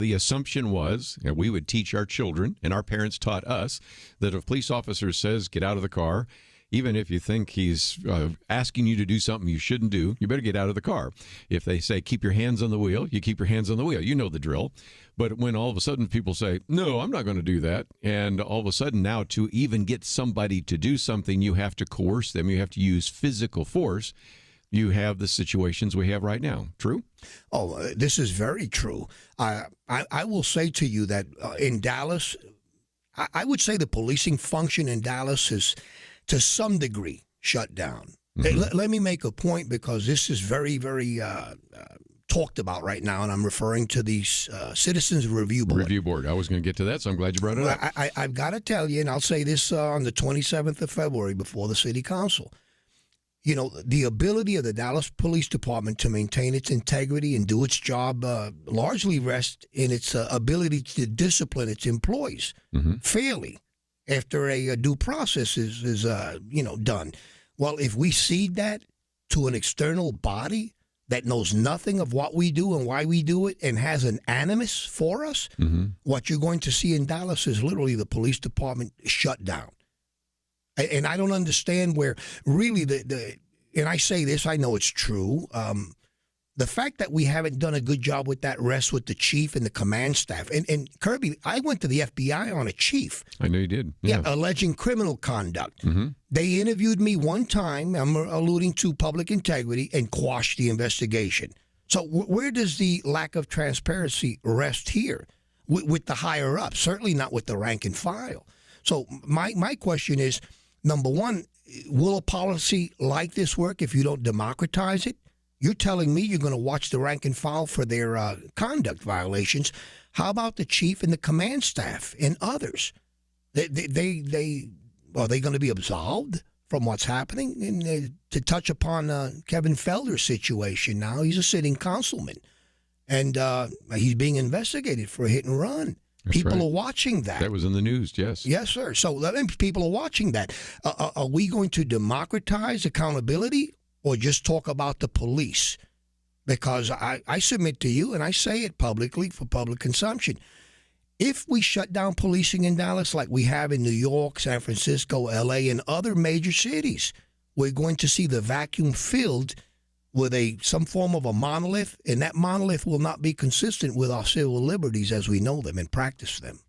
the assumption was, and we would teach our children, and our parents taught us, that if a police officer says, get out of the car, even if you think he's asking you to do something you shouldn't do, you better get out of the car. If they say, keep your hands on the wheel, you keep your hands on the wheel. You know the drill. But when all of a sudden people say, no, I'm not going to do that, and all of a sudden now to even get somebody to do something, you have to coerce them. You have to use physical force. You have the situations we have right now. True? Oh, this is very true. I will say to you that in Dallas, I would say the policing function in Dallas is, to some degree, shut down. Mm-hmm. Let me make a point, because this is very, very talked about right now, and I'm referring to the Citizens Review Board. Review Board. I was going to get to that, so I'm glad you brought it up. I've got to tell you, and I'll say this on the 27th of February before the City Council. You know, the ability of the Dallas Police Department to maintain its integrity and do its job largely rests in its ability to discipline its employees fairly after a due process is done. Well, if we cede that to an external body that knows nothing of what we do and why we do it and has an animus for us, what you're going to see in Dallas is literally the police department shut down. And I don't understand where really and I say this, I know it's true, the fact that we haven't done a good job with that rests with the chief and the command staff. And Kerby, I went to the FBI on a chief. I know you did. Yeah, alleging criminal conduct. They interviewed me one time, I'm alluding to public integrity, and quashed the investigation. So where does the lack of transparency rest here? With the higher up, certainly not with the rank and file. So my question is, number one, will a policy like this work if you don't democratize it? You're telling me you're going to watch the rank and file for their conduct violations. How about the chief and the command staff and others? Are they going to be absolved from what's happening? And to touch upon Kevin Felder's situation now, he's a sitting councilman, and he's being investigated for a hit and run. That's people right. are watching that. That was in the news, yes. Yes, sir. So people are watching that. Are we going to democratize accountability or just talk about the police? Because I submit to you, and I say it publicly for public consumption, if we shut down policing in Dallas like we have in New York, San Francisco, L.A., and other major cities, we're going to see the vacuum filled with some form of a monolith, and that monolith will not be consistent with our civil liberties as we know them and practice them.